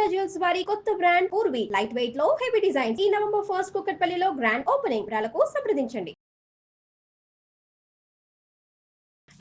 మాంగళ్య జ్యువెల్స్ వారి కొత్త బ్రాండ్ పూర్వి లైట్ వెయిట్ లో హెవీ డిజైన్ ఈ నవంబర్ 1 కూకట్పల్లిలో గ్రాండ్ ఓపెనింగ్ వివరాలకు సంప్రదించండి.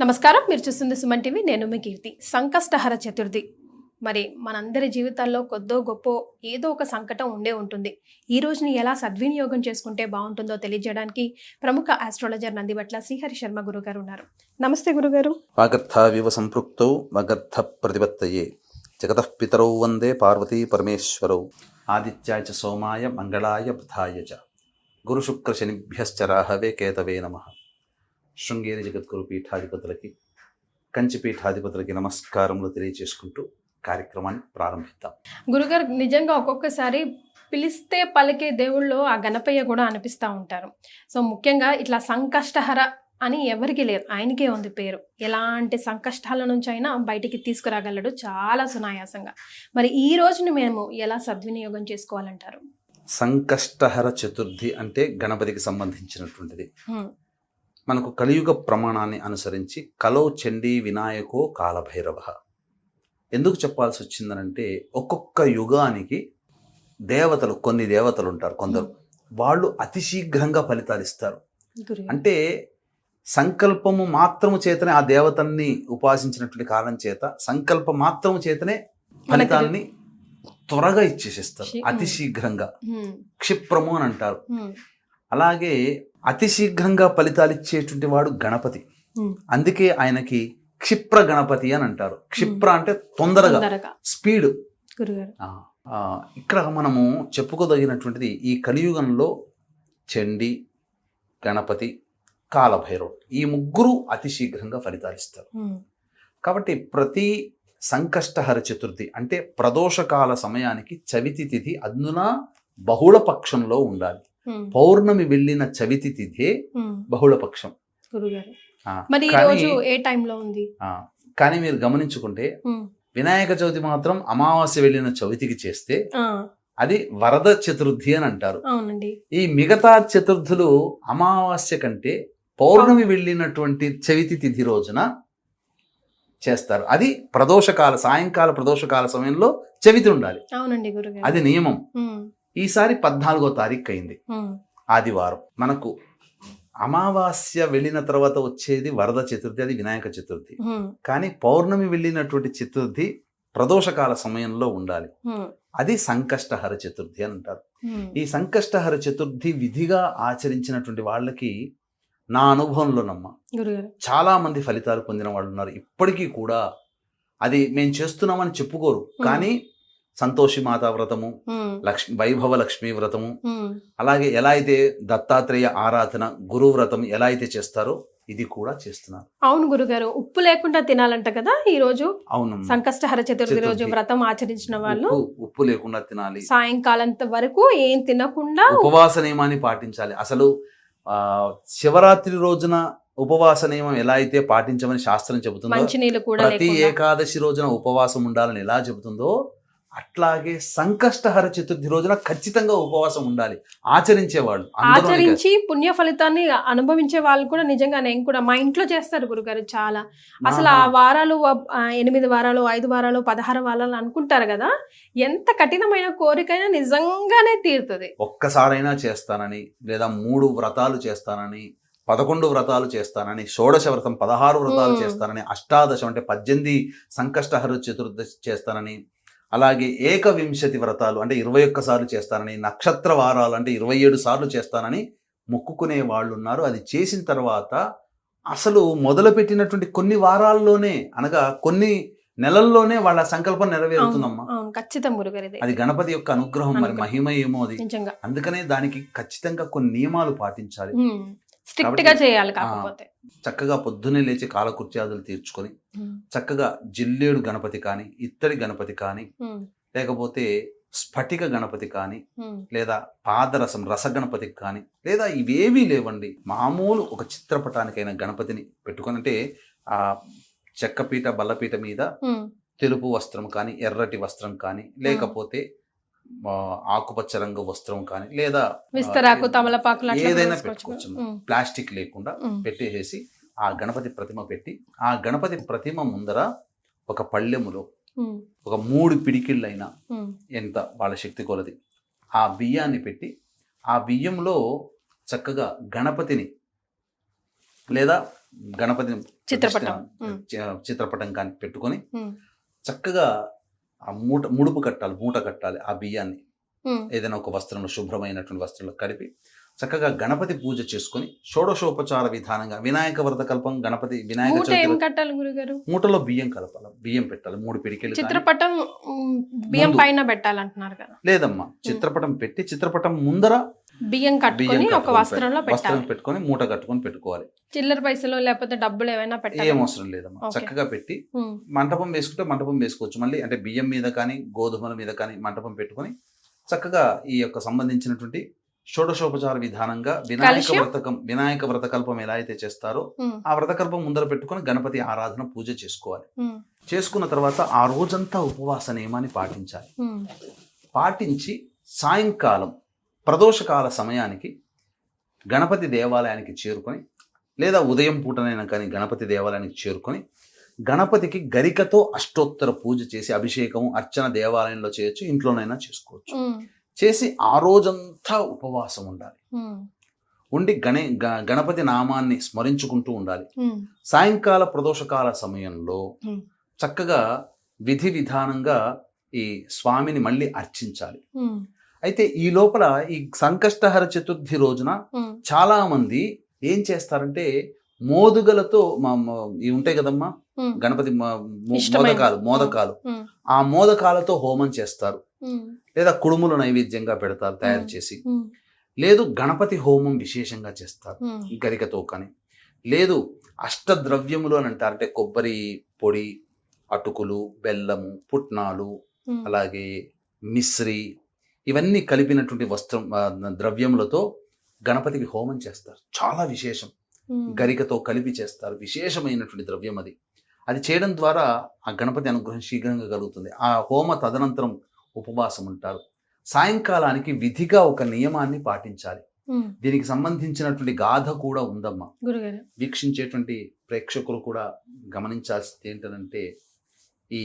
నమస్కారం, మీరు చూస్తుంది సుమన్ టీవీ. నేను మీ కీర్తి. సంకష్టహర చతుర్థి. మరి మనందరి జీవితాల్లో కొద్దో గొప్ప ఏదో ఒక సంకటం ఉండే ఉంటుంది. ఈ రోజుని ఎలా సద్వినియోగం చేసుకుంటే బాగుంటుందో తెలియజేయడానికి ప్రముఖ ఆస్ట్రాలజర్ నందిబట్ల శ్రీహరి శర్మ గురుగారు ఉన్నారు. నమస్తే గురుగారు. వాగర్థావివ సంపృక్తౌ వాగర్థ ప్రతిపత్తయే జగతః పితరౌ వందే పార్వతీ పరమేశ్వరౌ ఆదిత్యాయ చ సోమాయ మంగళాయ బుధాయ చ గురు శుక్ర శనిభ్యశ్చ రాహవే కేతవే నమః. శృంగేరి జగద్గురు పీఠాధిపతులకి, కంచి పీఠాధిపతులకి నమస్కారములు తెలియజేసుకుంటూ కార్యక్రమాన్ని ప్రారంభిద్దాం. గురుగారు, నిజంగా ఒక్కొక్కసారి పిలిస్తే పలికే దేవుళ్ళు ఆ గణపయ్య కూడా అనిపిస్తూ ఉంటారు. సో ముఖ్యంగా ఇట్లా సంకష్టహర అని ఎవరికి లేదు, ఆయనకే ఉంది పేరు. ఎలాంటి సంకష్టాల నుంచి అయినా బయటికి తీసుకురాగలడు చాలా సునాయాసంగా. మరి ఈ రోజుని మేము ఎలా సద్వినియోగం చేసుకోవాలంటారు? సంకష్టహర చతుర్థి అంటే గణపతికి సంబంధించినటువంటిది. మనకు కలియుగ ప్రమాణాన్ని అనుసరించి కలో చండీ వినాయకో కాలభైరవ ఎందుకు చెప్పాల్సి వచ్చిందనంటే, ఒక్కొక్క యుగానికి దేవతలు, కొన్ని దేవతలు ఉంటారు, కొందరు వాళ్ళు అతి శీఘ్రంగా ఫలితాలు ఇస్తారు. అంటే సంకల్పము మాత్రము చేతనే ఆ దేవతల్ని ఉపాసించినటువంటి కాలం చేత సంకల్ప మాత్రము చేతనే ఫలితాన్ని త్వరగా ఇచ్చేసేస్తారు, అతి శీఘ్రంగా. క్షిప్రము అని అంటారు. అలాగే అతి శీఘ్రంగా ఫలితాలు ఇచ్చేటువంటి వాడు గణపతి. అందుకే ఆయనకి క్షిప్ర గణపతి అని అంటారు. క్షిప్ర అంటే తొందరగా, స్పీడ్. ఇక్కడ మనము చెప్పుకోదగినటువంటిది, ఈ కలియుగంలో చండి, గణపతి, కాలభైరవుడు, ఈ ముగ్గురు అతి శీఘ్రంగా ఫలితాలు ఇస్తారు. కాబట్టి ప్రతి సంకష్టహర చతుర్థి అంటే ప్రదోషకాల సమయానికి చవితి తిథి అందున బహుళ పక్షంలో ఉండాలి. పౌర్ణమి వెళ్ళిన చవితి తిథే బహుళ పక్షం. మరి ఈ రోజు ఏ టైంలో ఉంది? కానీ మీరు గమనించుకుంటే వినాయక చవితి మాత్రం అమావాస్య వెళ్ళిన చవితికి చేస్తే అది వరద చతుర్థి అని అంటారు. ఈ మిగతా చతుర్థులు అమావాస్య కంటే పౌర్ణమి వెళ్ళినటువంటి చవితి తిథి రోజున చేస్తారు. అది ప్రదోషకాల, సాయంకాల ప్రదోషకాల సమయంలో చవితి ఉండాలి. అవునండి గురుగారు, అది నియమం. ఈసారి 14వ తారీఖు అయింది, ఆదివారం. మనకు అమావాస్య వెళ్ళిన తర్వాత వచ్చేది వరద చతుర్థి, అది వినాయక చతుర్థి. కానీ పౌర్ణమి వెళ్ళినటువంటి చతుర్థి ప్రదోషకాల సమయంలో ఉండాలి, అది సంకష్టహర చతుర్థి అని అంటారు. ఈ సంకష్టహర చతుర్థి విధిగా ఆచరించినటువంటి వాళ్ళకి నా అనుభవంలోనమ్మ చాలా మంది ఫలితాలు పొందిన వాళ్ళు ఉన్నారు. ఇప్పటికీ కూడా అది మేము చేస్తున్నామని చెప్పుకోరు, కానీ సంతోషి మాతా వ్రతము, వైభవ లక్ష్మీ వ్రతము, అలాగే ఎలా అయితే దత్తాత్రేయ ఆరాధన, గురు వ్రతం ఎలా అయితే చేస్తారో ఇది కూడా చేస్తున్నారు. అవును గురుగారు, ఉప్పు లేకుండా తినాలంట కదా ఈ రోజు. అవును, సంకష్టహర చతుర్థి రోజు వ్రతం ఆచరించిన వాళ్ళు ఉప్పు లేకుండా తినాలి. సాయంకాలం వరకు ఏం తినకుండా ఉపవాస నియమాన్ని పాటించాలి. అసలు శివరాత్రి రోజున ఉపవాస నియమం ఎలా అయితే పాటించమని శాస్త్రం చెబుతుందో, ప్రతి ఏకాదశి రోజున ఉపవాసం ఉండాలని ఎలా చెబుతుందో, అట్లాగే సంకష్టహర చతుర్థి రోజున ఖచ్చితంగా ఉపవాసం ఉండాలి ఆచరించేవాళ్ళు. ఆచరించి పుణ్య ఫలితాన్ని అనుభవించే వాళ్ళు కూడా నిజంగా నేను కూడా మా ఇంట్లో చేస్తారు గురుగారు. చాలా అసలు ఆ వారాలు 8 వారాలు, 5 వారాలు, 16 వారాలు అనుకుంటారు కదా, ఎంత కఠినమైన కోరికైనా నిజంగానే తీరుతుంది. ఒక్కసారైనా చేస్తానని, లేదా 3 వ్రతాలు చేస్తానని, 11 వ్రతాలు చేస్తానని, షోడశ వ్రతం 16 వ్రతాలు చేస్తానని, అష్టాదశం అంటే 18 సంకష్టహర చతుర్థి చేస్తానని, అలాగే 21 వ్రతాలు అంటే 21 సార్లు చేస్తానని, నక్షత్ర వారాలు అంటే 27 సార్లు చేస్తానని మొక్కుకునే వాళ్ళు ఉన్నారు. అది చేసిన తర్వాత అసలు మొదలుపెట్టినటువంటి కొన్ని వారాల్లోనే, అనగా కొన్ని నెలల్లోనే వాళ్ళ సంకల్పం నెరవేరుతుందమ్మా. అది గణపతి యొక్క అనుగ్రహం, మరి మహిమ ఏమో అది. అందుకనే దానికి ఖచ్చితంగా కొన్ని నియమాలు పాటించాలి, స్ట్రిక్ట్ గా చేయాలి. కాకపోతే చక్కగా పొద్దున్నే లేచి కాలకృత్యాదులు తీర్చుకొని చక్కగా జిల్లేడు గణపతి కానీ, ఇత్తడి గణపతి కానీ, లేకపోతే స్ఫటిక గణపతి కానీ, లేదా పాదరసం రస గణపతికి కానీ, లేదా ఇవేవీ లేవండి, మామూలు ఒక చిత్రపటానికైనా గణపతిని పెట్టుకొని, అంటే ఆ చెక్కపీట బల్లపీట మీద తెలుపు వస్త్రం కానీ, ఎర్రటి వస్త్రం కానీ, లేకపోతే ఆకుపచ్చ రంగు వస్త్రం కానీ, లేదా విస్తరాకు, తమలపాకు ఏదైనా పెట్టుకోవచ్చు, ప్లాస్టిక్ లేకుండా పెట్టేసి ఆ గణపతి ప్రతిమ పెట్టి, ఆ గణపతి ప్రతిమ ముందర ఒక పళ్ళెములో ఒక 3 పిడికిళ్ళైనా ఎంత వాళ్ళ శక్తి కొలది ఆ బియ్యాన్ని పెట్టి ఆ బియ్యంలో చక్కగా గణపతిని లేదా గణపతిని చిత్రపటం కానీ పెట్టుకొని చక్కగా ఆ ముడుపు కట్టాలి, మూట కట్టాలి ఆ బియ్యాన్ని ఏదైనా ఒక వస్త్రంలో, శుభ్రమైనటువంటి వస్త్రంలో కలిపి చక్కగా గణపతి పూజ చేసుకుని షోడశోపచార విధానంగా వినాయక వ్రత కల్పం గణపతి మూటలో బియ్యం కలపాలి, బియ్యం పెట్టాలి 3 పిడికిలు. చిత్రపటం బియ్యం పైన పెట్టాలంటున్నారు కదా? లేదమ్మా, చిత్రపటం పెట్టి చిత్రపటం ముందర బియ్యం కట్టుకొని ఒక వస్త్రంలో వస్త్రం పెట్టుకొని మూట కట్టుకొని పెట్టుకోవాలి. చిల్లర పైసలు లేకపోతే డబ్బులు ఏమైనా పెట్టాలి? ఏం అవసరం లేదమ్మా, చక్కగా పెట్టి మంటపం వేసుకుంటే మంటపం వేసుకోవచ్చు. మళ్ళీ అంటే బియ్యం మీద కానీ గోధుమల మీద కానీ మంటపం పెట్టుకొని చక్కగా ఈ యొక్క సంబంధించినటువంటి షోడశోపచార విధానంగా వినాయక వ్రతకల్పం ఎలా అయితే చేస్తారో ఆ వ్రతకల్పం ముందర పెట్టుకొని గణపతి ఆరాధన పూజ చేసుకోవాలి. చేసుకున్న తర్వాత ఆ రోజంతా ఉపవాస నియమాన్ని పాటించాలి. పాటించి సాయంకాలం ప్రదోషకాల సమయానికి గణపతి దేవాలయానికి చేరుకొని లేదా ఉదయం పూటనైనా కానీ గణపతి దేవాలయానికి చేరుకొని గణపతికి గరికతో అష్టోత్తర పూజ చేసి అభిషేకం అర్చన దేవాలయంలో చేయొచ్చు, ఇంట్లోనైనా చేసుకోవచ్చు. చేసి ఆ రోజంతా ఉపవాసం ఉండాలి. ఉండి గణపతి నామాన్ని స్మరించుకుంటూ ఉండాలి. సాయంకాల ప్రదోషకాల సమయంలో చక్కగా విధి విధానంగా ఈ స్వామిని మళ్ళీ అర్చించాలి. అయితే ఈ లోపల ఈ సంకష్టహర చతుర్థి రోజున చాలా మంది ఏం చేస్తారంటే మోదుగలతో ఇవి ఉంటాయి కదమ్మా గణపతి మోదకాలు ఆ మోదకాలతో హోమం చేస్తారు, లేదా కుడుములు నైవేద్యంగా పెడతారు తయారు చేసి, లేదు గణపతి హోమం విశేషంగా చేస్తారు గరికతో కానీ, లేదు అష్టద్రవ్యములు అని అంటారు. అంటే కొబ్బరి పొడి, అటుకులు, బెల్లము, పుట్నాలు, అలాగే మిశ్రి, ఇవన్నీ కలిపినటువంటి ద్రవ్యములతో గణపతికి హోమం చేస్తారు. చాలా విశేషం, గరికతో కలిపి చేస్తారు. విశేషమైనటువంటి ద్రవ్యం అది. అది చేయడం ద్వారా ఆ గణపతి అనుగ్రహం శీఘ్రంగా కలుగుతుంది. ఆ హోమ తదనంతరం ఉపవాసం ఉంటారు. సాయంకాలానికి విధిగా ఒక నియమాన్ని పాటించాలి. దీనికి సంబంధించినటువంటి గాథ కూడా ఉందమ్మా. వీక్షించేటువంటి ప్రేక్షకులు కూడా గమనించాల్సింది ఏంటంటే, ఈ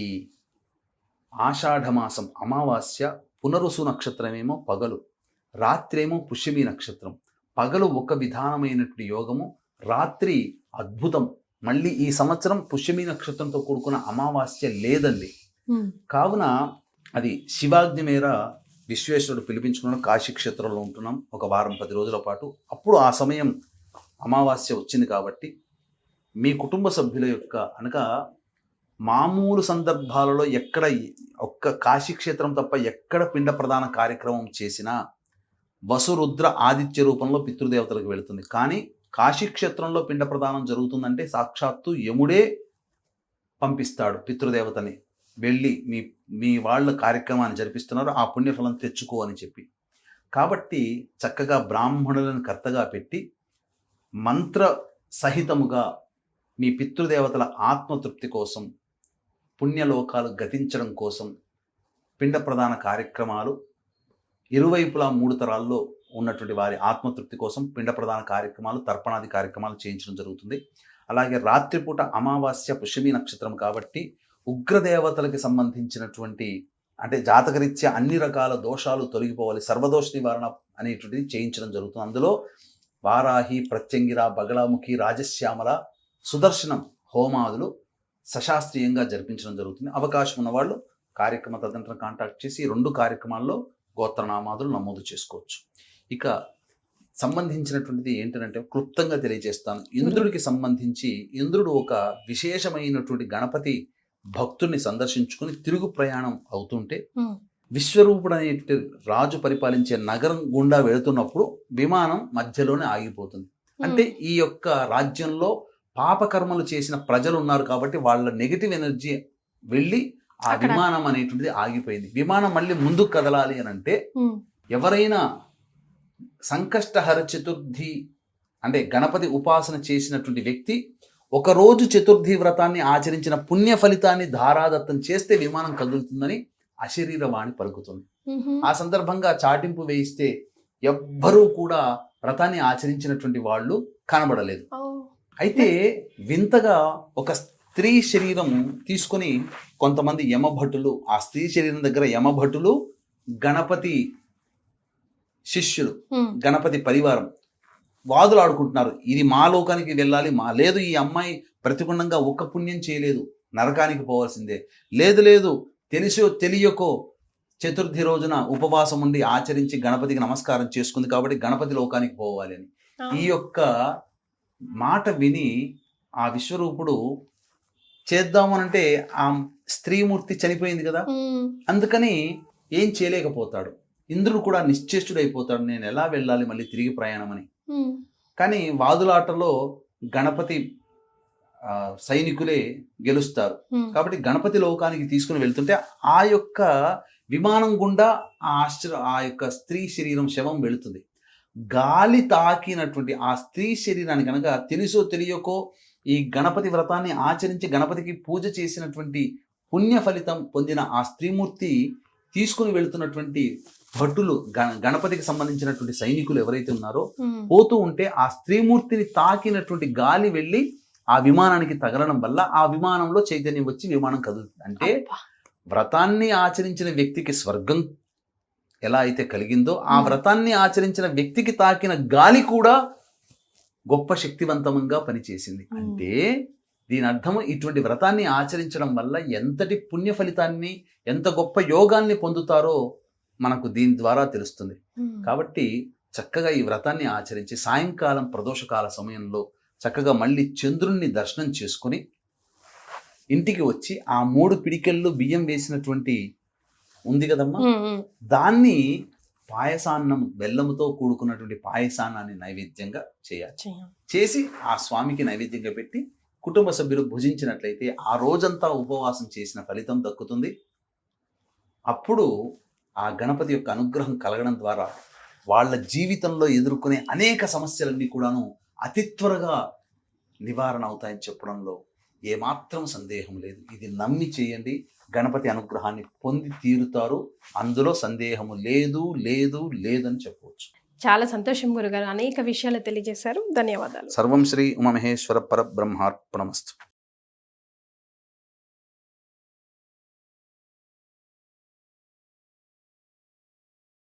ఆషాఢమాసం అమావాస్య పునరుసు నక్షత్రమేమో పగలు, రాత్రేమో పుష్యమి నక్షత్రం. పగలు ఒక విధానమైనటువంటి యోగము, రాత్రి అద్భుతం. మళ్ళీ ఈ సంవత్సరం పుష్యమి నక్షత్రంతో కూడుకున్న అమావాస్య లేదండి. కావున అది శివాజ్ఞ మేర విశ్వేశ్వరుడు పిలిపించుకున్న కాశీ క్షేత్రంలో ఉంటున్నాం ఒక వారం 10 రోజుల పాటు. అప్పుడు ఆ సమయం అమావాస్య వచ్చింది కాబట్టి మీ కుటుంబ సభ్యుల యొక్క అనగా మామూలు సందర్భాలలో ఎక్కడ ఒక్క కాశీ క్షేత్రం తప్ప ఎక్కడ పిండ ప్రదాన కార్యక్రమం చేసినా వసురుద్ర ఆదిత్య రూపంలో పితృదేవతలకు వెళుతుంది. కానీ కాశీ క్షేత్రంలో పిండ ప్రదానం జరుగుతుందంటే సాక్షాత్తు యముడే పంపిస్తాడు పితృదేవతని, వెళ్ళి మీ వాళ్ళ కార్యక్రమాన్ని జరిపిస్తున్నారు, ఆ పుణ్యఫలం తెచ్చుకో అని చెప్పి. కాబట్టి చక్కగా బ్రాహ్మణులను కర్తగా పెట్టి మంత్ర సహితముగా మీ పితృదేవతల ఆత్మతృప్తి కోసం, పుణ్యలోకాలు గతించడం కోసం పిండ ప్రదాన కార్యక్రమాలు ఇరువైపులా 3 తరాల్లో ఉన్నటువంటి వారి ఆత్మతృప్తి కోసం పిండ ప్రదాన కార్యక్రమాలు, తర్పణాది కార్యక్రమాలు చేయించడం జరుగుతుంది. అలాగే రాత్రిపూట అమావాస్య పుష్యమి నక్షత్రం కాబట్టి ఉగ్రదేవతలకి సంబంధించినటువంటి అంటే జాతకరీత్యా అన్ని రకాల దోషాలు తొలగిపోవాలి, సర్వదోష నివారణ అనేటువంటిది చేయించడం జరుగుతుంది. అందులో వారాహి, ప్రత్యంగిర, బగళాముఖి, రాజశ్యామల, సుదర్శనం హోమాదులు సశాస్త్రీయంగా జరిపించడం జరుగుతుంది. అవకాశం ఉన్నవాళ్ళు కార్యక్రమ తదనంతరం కాంటాక్ట్ చేసి 2 కార్యక్రమాల్లో గోత్రనామాదులు నమోదు చేసుకోవచ్చు. ఇక సంబంధించినటువంటిది ఏంటంటే క్లుప్తంగా తెలియజేస్తాను. ఇంద్రుడికి సంబంధించి ఇంద్రుడు ఒక విశేషమైనటువంటి గణపతి భక్తుడిని సందర్శించుకుని తిరుగు ప్రయాణం అవుతుంటే విశ్వరూపుడు అనే రాజు పరిపాలించే నగరం గుండా వెళుతున్నప్పుడు విమానం మధ్యలోనే ఆగిపోతుంది. అంటే ఈ యొక్క రాజ్యంలో పాపకర్మలు చేసిన ప్రజలు ఉన్నారు కాబట్టి వాళ్ళ నెగిటివ్ ఎనర్జీ వెళ్ళి ఆ విమానం అనేటువంటిది ఆగిపోయింది. విమానం మళ్ళీ ముందుకు కదలాలి అని అంటే ఎవరైనా సంకష్టహర చతుర్థి అంటే గణపతి ఉపాసన చేసినటువంటి వ్యక్తి ఒకరోజు చతుర్థి వ్రతాన్ని ఆచరించిన పుణ్య ఫలితాన్ని ధారాదత్తం చేస్తే విమానం కదులుతుందని అశరీరవాణి పలుకుతుంది. ఆ సందర్భంగా చాటింపు వేయిస్తే ఎవ్వరూ కూడా వ్రతాన్ని ఆచరించినటువంటి వాళ్ళు కనబడలేదు. అయితే వింతగా ఒక స్త్రీ శరీరం తీసుకొని కొంతమంది యమభటులు, ఆ స్త్రీ శరీరం దగ్గర యమభటులు, గణపతి శిష్యులు, గణపతి పరివారం వాదులు ఆడుకుంటున్నారు. ఇది మా లోకానికి వెళ్ళాలి, లేదు ఈ అమ్మాయి ప్రతిగుణంగా ఒక్క పుణ్యం చేయలేదు, నరకానికి పోవాల్సిందే, లేదు తెలిసో తెలియకో చతుర్థి రోజున ఉపవాసం ఉండి ఆచరించి గణపతికి నమస్కారం చేసుకుంది కాబట్టి గణపతి లోకానికి పోవాలి అని. ఈ యొక్క మాట విని ఆ విశ్వరూపుడు చేద్దామనంటే ఆ స్త్రీమూర్తి చనిపోయింది కదా, అందుకని ఏం చేయలేకపోతాడు. ఇంద్రుడు కూడా నిశ్చేష్టుడైపోతాడు, నేను ఎలా వెళ్ళాలి మళ్ళీ తిరిగి ప్రయాణం అని. కానీ వాదులాటలో గణపతి సైనికులే గెలుస్తారు కాబట్టి గణపతి లోకానికి తీసుకుని వెళ్తుంటే ఆ యొక్క విమానం గుండా ఆ యొక్క స్త్రీ శరీరం శవం వెళుతుంది. గాలి తాకినటువంటి ఆ స్త్రీ శరీరాన్ని కనుక తెలుసో తెలియకో ఈ గణపతి వ్రతాన్ని ఆచరించి గణపతికి పూజ చేసినటువంటి పుణ్య ఫలితం పొందిన ఆ స్త్రీమూర్తి తీసుకుని వెళుతున్నటువంటి భటులు, గణపతికి సంబంధించినటువంటి సైనికులు ఎవరైతే ఉన్నారో పోతూ ఉంటే ఆ స్త్రీమూర్తిని తాకినటువంటి గాలి వెళ్ళి ఆ విమానానికి తగలడం వల్ల ఆ విమానంలో చైతన్యం వచ్చి విమానం కదులుతుంది. అంటే వ్రతాన్ని ఆచరించిన వ్యక్తికి స్వర్గం ఎలా అయితే కలిగిందో ఆ వ్రతాన్ని ఆచరించిన వ్యక్తికి తాకిన గాలి కూడా గొప్ప శక్తివంతంగా పనిచేసింది. అంటే దీని అర్థం ఇటువంటి వ్రతాన్ని ఆచరించడం వల్ల ఎంతటి పుణ్య ఫలితాన్ని, ఎంత గొప్ప యోగాన్ని పొందుతారో మనకు దీని ద్వారా తెలుస్తుంది. కాబట్టి చక్కగా ఈ వ్రతాన్ని ఆచరించి సాయంకాలం ప్రదోషకాల సమయంలో చక్కగా మళ్ళీ చంద్రుణ్ణి దర్శనం చేసుకుని ఇంటికి వచ్చి ఆ 3 పిడికెళ్ళు బియ్యం వేసినటువంటి ఉంది కదమ్మా, దాన్ని పాయసాన్నం, బెల్లముతో కూడుకున్నటువంటి పాయసాన్నాన్ని నైవేద్యంగా చేయాలి. చేసి ఆ స్వామికి నైవేద్యంగా పెట్టి కుటుంబ సభ్యులు భుజించినట్లయితే ఆ రోజంతా ఉపవాసం చేసిన ఫలితం దక్కుతుంది. అప్పుడు ఆ గణపతి యొక్క అనుగ్రహం కలగడం ద్వారా వాళ్ళ జీవితంలో ఎదుర్కొనే అనేక సమస్యలన్నీ కూడాను అతి త్వరగా నివారణ అవుతాయని చెప్పడంలో ఏమాత్రం సందేహం లేదు. ఇది నమ్మి చేయండి, గణపతి అనుగ్రహాన్ని పొంది తీరుతారు, అందులో సందేహము లేదని చెప్పవచ్చు. చాలా సంతోషం గురుగారు, అనేక విషయాలు తెలియజేశారు. ధన్యవాదాలు. సర్వం శ్రీ ఉమామహేశ్వర పరబ్రహ్మార్పణమస్తు.